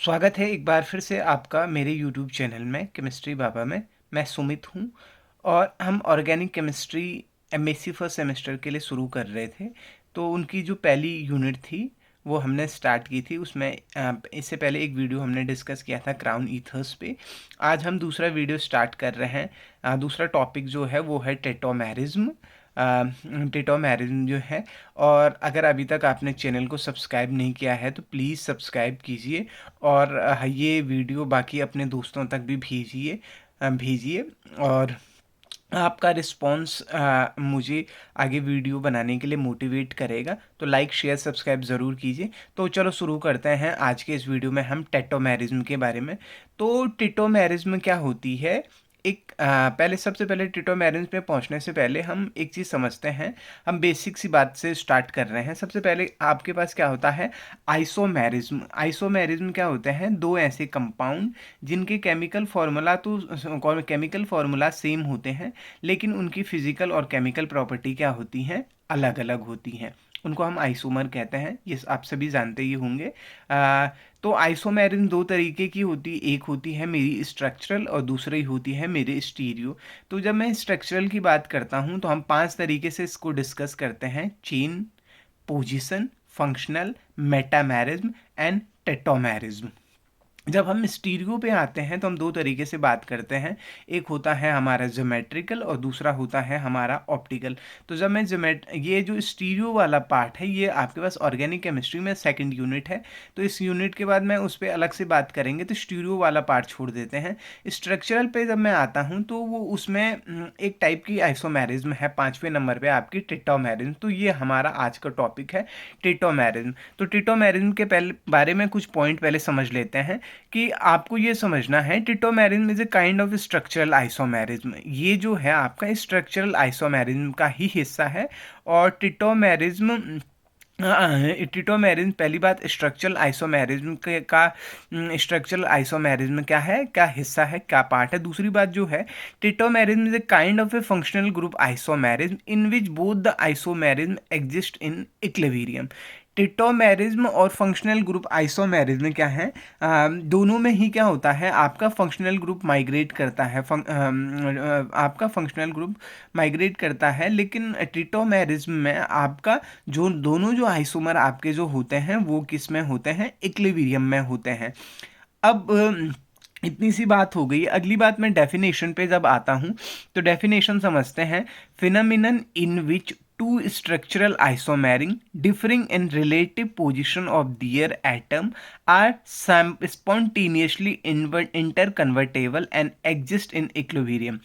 स्वागत है एक बार फिर से आपका मेरे यूट्यूब चैनल में केमिस्ट्री बाबा में। मैं सुमित हूँ और हम organic chemistry MSc first semester के लिए शुरू कर रहे थे। तो उनकी जो पहली यूनिट थी वो हमने स्टार्ट की थी। उसमें इससे पहले एक वीडियो हमने डिस्कस किया था क्राउन ईथर्स पे। आज हम दूसरा वीडियो स्टार्ट कर रहे हैं। दूसरा टॉपिक जो है वो है टेटोमेरिज्म। टेटोमेरिज्म जो है, और अगर अभी तक आपने चैनल को सब्सक्राइब नहीं किया है तो प्लीज़ सब्सक्राइब कीजिए और ये वीडियो बाकी अपने दोस्तों तक भी भेजिए। और आपका रिस्पॉन्स मुझे आगे वीडियो बनाने के लिए मोटिवेट करेगा, तो लाइक शेयर सब्सक्राइब ज़रूर कीजिए। तो चलो शुरू करते हैं आज के इस वीडियो में हम टेटोमेरिज्म के बारे में। तो टेटोमेरिज्म क्या होती है? पहले सबसे पहले टेटोमेरिज्म पे पहुंचने से पहले हम एक चीज़ समझते हैं। हम बेसिक सी बात से स्टार्ट कर रहे हैं। सबसे पहले आपके पास क्या होता है? आइसोमेरिज्म। आइसोमेरिज्म क्या होते हैं? दो ऐसे कंपाउंड जिनके केमिकल फार्मूला सेम होते हैं, लेकिन उनकी फिजिकल और केमिकल प्रॉपर्टी क्या होती हैं? अलग अलग होती हैं। उनको हम आइसोमर कहते हैं। ये आप सभी जानते ही होंगे। तो आइसोमेरिज्म दो तरीके की होती, एक होती है मेरी स्ट्रक्चरल और दूसरी होती है मेरे स्टीरियो। तो जब मैं स्ट्रक्चरल की बात करता हूँ तो हम 5 तरीके से इसको डिस्कस करते हैं: chain, position, functional, metamerism and tautomerism. जब हम स्टीरियो पे आते हैं तो हम दो तरीके से बात करते हैं। एक होता है हमारा ज्योमेट्रिकल और दूसरा होता है हमारा ऑप्टिकल। तो जब मैं ये जो स्टीरियो वाला पार्ट है ये आपके पास ऑर्गेनिक केमिस्ट्री में सेकंड यूनिट है। तो इस यूनिट के बाद मैं उस पर अलग से बात करेंगे, तो स्टीरियो वाला पार्ट छोड़ देते हैं। स्ट्रक्चरल पे जब मैं आता हूँ तो वो उसमें एक टाइप की आइसोमेरिज्म है। 5वें नंबर पे आपकी टेटोमेरिज्म। तो ये हमारा आज का टॉपिक है, टेटोमेरिज्म। तो टेटोमेरिज्म के पहले बारे में कुछ पॉइंट पहले समझ लेते हैं कि आपको ये समझना है tautomerism is a kind of structural isomerism. ये जो है आपका स्ट्रक्चरल आइसोमेरिज्म का ही हिस्सा है। और टेटोमेरिज्म पहली बात स्ट्रक्चरल आइसोमेरिज्म का स्ट्रक्चरल आइसोमेरिज्म क्या है, क्या हिस्सा है, क्या पार्ट है। दूसरी बात जो है, tautomerism is a kind of a functional group isomerism in which both the isomerism exist in equilibrium. Tautomerism और फंक्शनल ग्रुप आइसोमेरिज्म क्या है? दोनों में ही क्या होता है, आपका फंक्शनल ग्रुप माइग्रेट करता है। आपका फंक्शनल ग्रुप माइग्रेट करता है, लेकिन टेटोमेरिज्म में आपका जो आइसोमर आपके जो होते हैं वो किस में होते हैं? इक्विलिब्रियम में होते हैं। अब इतनी सी बात हो गई। अगली बात मैं डेफिनेशन पे जब आता हूँ तो डेफिनेशन समझते हैं। Phenomenon in which two structural isomering differing in relative position of their atom are spontaneously interconvertible and exist in equilibrium।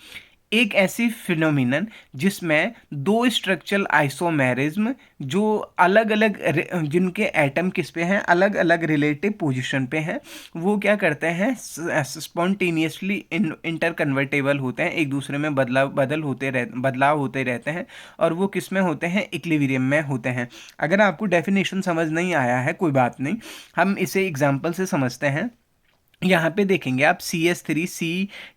एक ऐसी फिनोमिनन जिसमें दो स्ट्रक्चरल आइसोमेरिज्म जो अलग अलग जिनके एटम किस पे हैं, अलग अलग रिलेटिव पोजीशन पे हैं, वो क्या करते हैं? स्पॉन्टेनियसली इंटरकन्वर्टेबल होते हैं, एक दूसरे में बदलाव होते रहते हैं, और वो किस में होते हैं? इक्विलिब्रियम में होते हैं। अगर आपको डेफिनेशन समझ नहीं आया है कोई बात नहीं, हम इसे एग्जाम्पल से समझते हैं। यहाँ पे देखेंगे आप CH3, C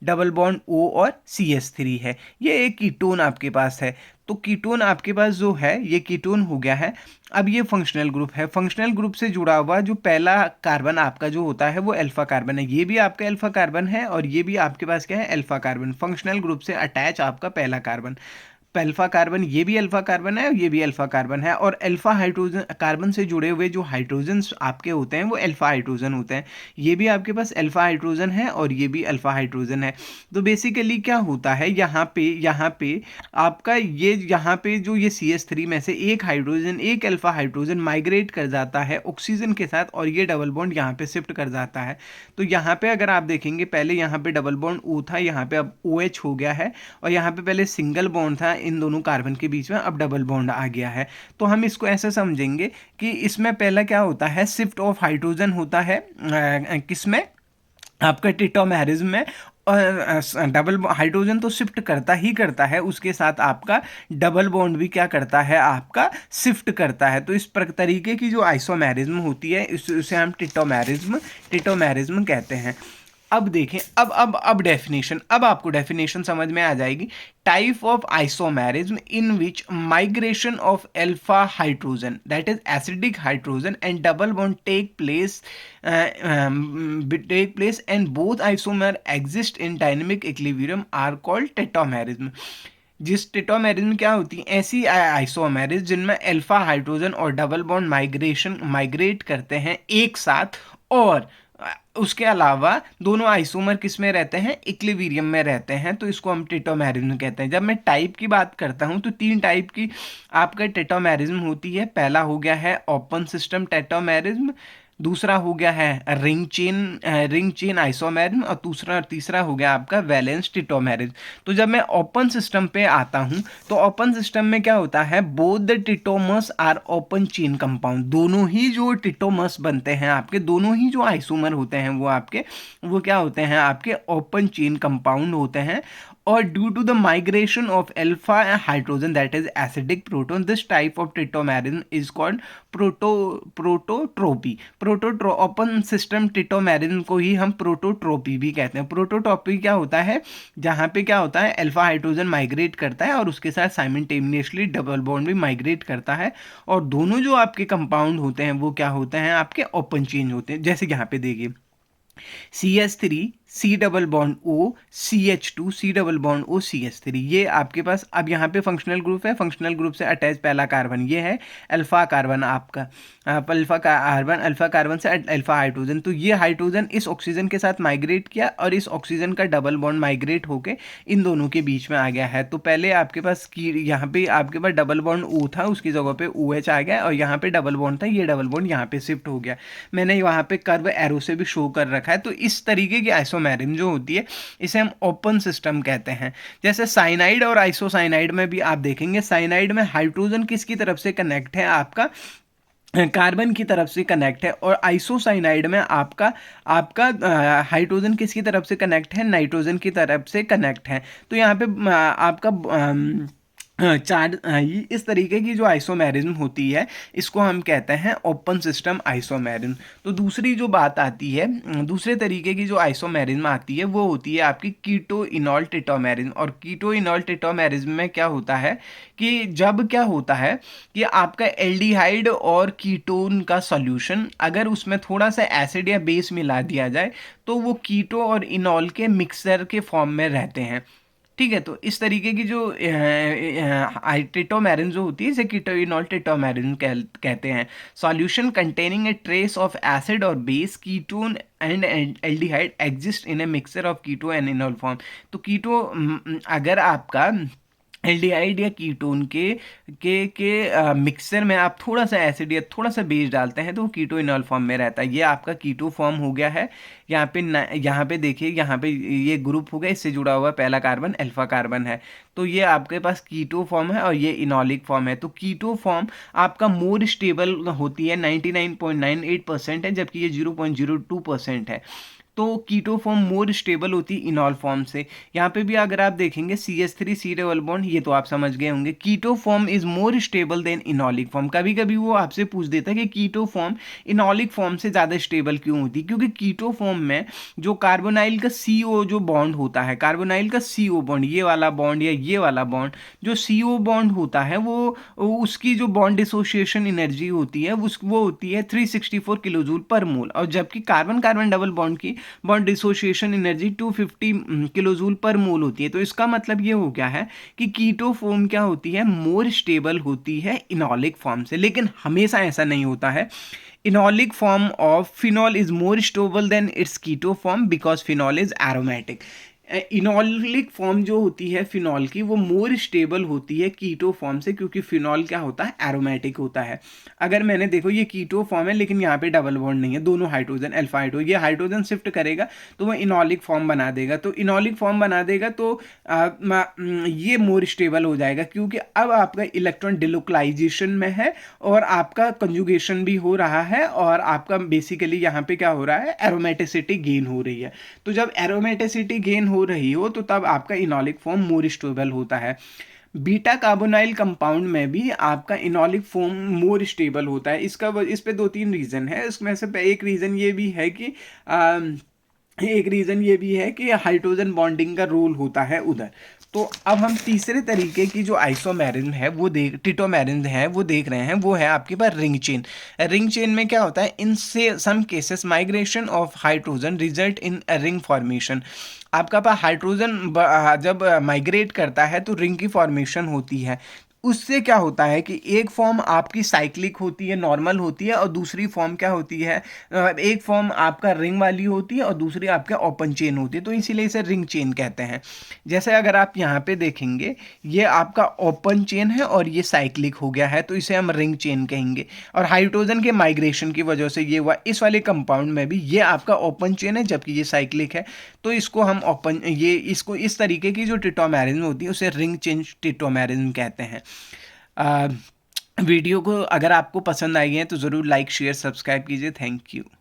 double bond O और CH3 है। ये एक कीटोन आपके पास है। तो कीटोन आपके पास जो है ये कीटोन हो गया है। अब ये फंक्शनल ग्रुप है। फंक्शनल ग्रुप से जुड़ा हुआ जो पहला कार्बन आपका जो होता है वो अल्फा कार्बन है। ये भी आपका अल्फा कार्बन है और ये भी आपके पास क्या है? Alpha carbon. फंक्शनल ग्रुप से अटैच आपका पहला कार्बन, अल्फा कार्बन, ये भी अल्फा कार्बन है और ये भी अल्फा कार्बन है। और अल्फा हाइड्रोजन कार्बन से जुड़े हुए जो हाइड्रोजन आपके होते हैं वो अल्फा हाइड्रोजन होते हैं। ये भी आपके पास अल्फा हाइड्रोजन है और ये भी अल्फा हाइड्रोजन है। तो बेसिकली क्या होता है यहाँ पे आपका ये यहाँ पे जो ये CH3 में से एक हाइड्रोजन, एक अल्फा हाइड्रोजन माइग्रेट कर जाता है ऑक्सीजन के साथ, और ये डबल बॉन्ड यहाँ पे शिफ्ट कर जाता है। तो यहाँ पे अगर आप देखेंगे, पहले यहाँ पे डबल बॉन्ड O था, यहाँ पे अब OH हो गया है, और यहाँ पे पहले सिंगल बॉन्ड था इन दोनों कार्बन के बीच में, अब डबल बॉन्ड आ गया है। तो हम इसको ऐसे समझेंगे कि इसमें पहला क्या होता है? शिफ्ट ऑफ हाइड्रोजन होता है किसमें? आपका टेटोमेरिज्म में। और डबल हाइड्रोजन तो शिफ्ट करता ही करता है, उसके साथ आपका डबल बॉन्ड भी क्या करता है? आपका शिफ्ट करता है। तो इस तरीके की जो आइसोमेरिज्म होती है इसे हम टेटोमेरिज्म कहते हैं। अब देखें, अब डेफिनेशन, अब आपको डेफिनेशन समझ में आ जाएगी। Type of isomerism in which migration of alpha hydrogen, that is acidic hydrogen, and double bond take place and both isomer exist in dynamic equilibrium are called tautomerism. जिस टेट्रामेरिज्म क्या होती है, ऐसी आइसोमेरिज जिनमें अल्फा हाइड्रोजन और double bond migrate करते हैं एक साथ, और उसके अलावा दोनों आइसोमर किस में रहते हैं, इक्विलिब्रियम में रहते हैं, तो इसको हम टेट्रामेरिज्म कहते हैं। जब मैं टाइप की बात करता हूं तो 3 टाइप की आपका टेट्रामेरिज्म होती है। पहला हो गया है ओपन सिस्टम टेट्रामेरिज्म, दूसरा हो गया है रिंग चेन आइसोमेरिज्म, और तीसरा हो गया आपका वैलेंस टेट्रामेरिज्म। तो जब मैं ओपन सिस्टम पे आता हूं तो ओपन सिस्टम में क्या होता है, both the tautomers are open chain compound. दोनों ही जो टेट्रोमर्स बनते हैं आपके, दोनों ही जो आइसोमर होते हैं वो क्या होते हैं आपके, ओपन चेन कंपाउंड होते हैं। और due to the migration of alpha hydrogen that is acidic proton, this type of tautomerism is called prototropy. Open system tautomerism को ही हम प्रोटोट्रोपी भी कहते हैं। प्रोटोट्रोपी क्या होता है, जहाँ पे क्या होता है, अल्फा हाइड्रोजन माइग्रेट करता है और उसके साथ साइमल्टेनियसली डबल बॉन्ड भी माइग्रेट करता है, और दोनों जो आपके कंपाउंड होते हैं वो क्या होते हैं, आपके ओपन चेन होते हैं। जैसे यहाँ पे देखिए, CH3 C double bond O, CH2 C double bond O, CH3, ये आपके पास अब यहाँ पे फंक्शनल ग्रुप है। फंक्शनल ग्रुप से अटैच पहला कार्बन ये है अल्फा कार्बन आपका, अल्फा कार्बन से अल्फा हाइड्रोजन। तो ये हाइड्रोजन इस ऑक्सीजन के साथ माइग्रेट किया और इस ऑक्सीजन का डबल बॉन्ड माइग्रेट होके इन दोनों के बीच में आ गया है। तो पहले आपके पास यहाँ पे आपके पास डबल बॉन्ड O था, उसकी जगह पे OH आ गया, और यहाँ पे डबल बॉन्ड था, ये डबल बॉन्ड यहाँ पे शिफ्ट हो गया। मैंने वहाँ पे कर्व एरो से भी शो कर रखा है। तो इस तरीके की आइसोमेरिज्म जो होती है इसे हम ओपन सिस्टम कहते हैं। जैसे साइनाइड और आइसोसाइनाइड में भी आप देखेंगे, साइनाइड में हाइड्रोजन किसकी तरफ से कनेक्ट है, आपका कार्बन की तरफ से कनेक्ट है, और आइसोसाइनाइड में आपका आपका हाइड्रोजन किसकी तरफ से कनेक्ट है, नाइट्रोजन की तरफ से कनेक्ट है। तो यहाँ पे आपका इस तरीके की जो आइसोमेरिज्म होती है इसको हम कहते हैं ओपन सिस्टम आइसोमेरिज्म। तो दूसरी जो बात आती है, दूसरे तरीके की जो आइसोमेरिज्म आती है वो होती है आपकी कीटो इनॉल टेट्रामेरिज्म। और कीटो इनॉल टेट्रामेरिज्म में क्या होता है कि जब क्या होता है कि आपका एल्डिहाइड और कीटोन का सॉल्यूशन अगर उसमें थोड़ा सा एसिड या बेस मिला दिया जाए तो वो कीटो और इनॉल के मिक्सर के फॉर्म में रहते हैं। ठीक है, तो इस तरीके की जो टेट्रामेरिज्म जो होती है इसे कीटोइनॉल टेट्रामेरिज्म कहते हैं। Solution containing a trace of acid और base ketone and aldehyde exist in a mixture of keto and enol form. तो कीटो अगर आपका एल्डिहाइड या कीटोन के मिक्सर में आप थोड़ा सा एसिड या थोड़ा सा बेस डालते हैं तो वो कीटो इनॉल फॉर्म में रहता है। ये आपका कीटो फॉर्म हो गया है। यहाँ पे देखिए, यहाँ पे ये ग्रुप हो गया, इससे जुड़ा हुआ पहला कार्बन अल्फा कार्बन है। तो ये आपके पास कीटो फॉर्म है और ये इनॉलिक फॉर्म है। तो कीटो फॉर्म आपका मोर स्टेबल होती है, 99.98% है, जबकि ये 0.02% है। तो कीटो फॉर्म मोर स्टेबल होती है इनॉल फॉर्म से। यहाँ पे भी अगर आप देखेंगे CH3 C डबल बॉन्ड, ये तो आप समझ गए होंगे। Keto form is more stable than enolic form. कभी कभी वो आपसे पूछ देता है कि कीटो फॉर्म इनॉलिक फॉर्म से ज़्यादा स्टेबल क्यों होती है, क्योंकि कीटो फॉर्म में जो कार्बोनाइल का CO जो बॉन्ड होता है, कार्बोनाइल का CO बॉन्ड, ये वाला बॉन्ड या ये वाला बॉन्ड, जो CO बॉन्ड होता है वो उसकी जो बॉन्ड डिसोसिएशन एनर्जी होती है वो होती है 364 किलोजूल पर मोल, और जबकि कार्बन कार्बन डबल बॉन्ड की बॉन्ड डिसोसिएशन एनर्जी 250 किलोजूल पर मोल होती है। तो इसका मतलब ये हो गया है कि कीटो फॉर्म क्या होती है, मोर स्टेबल होती है इनॉलिक फॉर्म से। लेकिन हमेशा ऐसा नहीं होता है। Enolic form of phenol is more stable than its keto form because phenol is aromatic. Enolic form जो होती है फिनॉल की वो मोर स्टेबल होती है कीटो फॉर्म से, क्योंकि फिनॉल क्या होता है, एरोमेटिक होता है। अगर मैंने देखो ये कीटो फॉर्म है लेकिन यहाँ पे डबल बॉन्ड नहीं है, दोनों हाइड्रोजन अल्फा हाइड्रोजन, ये हाइड्रोजन शिफ्ट करेगा तो वो इनॉलिक फॉर्म बना देगा। तो इनॉलिक फॉर्म बना देगा तो ये मोर स्टेबल हो जाएगा, क्योंकि अब आपका इलेक्ट्रॉन डिलोकलाइजेशन में है और आपका कंजुगेशन भी हो रहा है, और आपका बेसिकली यहाँ पे क्या हो रहा है, एरोमेटिसिटी गेन हो रही है। तो जब एरोमेटिसिटी गेन हो रही हो तो तब आपका इनॉलिक फॉर्म मोर स्टेबल होता है। बीटा कार्बोनाइल कंपाउंड में भी आपका इनॉलिक फॉर्म मोर स्टेबल होता है। इस पे 2-3 रीज़न है। इसमें से एक रीज़न ये भी है कि एक रीज़न ये भी है कि हाइड्रोजन बॉन्डिंग का रोल होता है उधर। तो अब हम तीसरे तरीके की जो आइसोमेरिज्म है वो टिटोमेरिज्म है वो देख रहे हैं, वो है आपके पास रिंग चेन। रिंग चेन में क्या होता है, इनसे some cases migration of hydrogen result in ring formation. आपका पास हाइड्रोजन जब माइग्रेट करता है तो रिंग की फॉर्मेशन होती है। उससे क्या होता है कि एक फॉर्म आपकी साइक्लिक होती है, नॉर्मल होती है, और दूसरी फॉर्म क्या होती है, एक फॉर्म आपका रिंग वाली होती है और दूसरी आपका ओपन चेन होती है, तो इसीलिए इसे रिंग चेन कहते हैं। जैसे अगर आप यहाँ पे देखेंगे, ये आपका ओपन चेन है और ये साइक्लिक हो गया है, तो इसे हम रिंग चेन कहेंगे। और हाइड्रोजन के माइग्रेशन की वजह से ये हुआ। इस वाले कंपाउंड में भी ये आपका ओपन चेन है जबकि ये साइक्लिक है, तो इसको हम इसको इस तरीके की जो टिटोमेरिज्म होती है उसे रिंग चेन टिटोमेरिज्म कहते हैं। वीडियो को अगर आपको पसंद आई है तो ज़रूर लाइक शेयर सब्सक्राइब कीजिए। Thank you.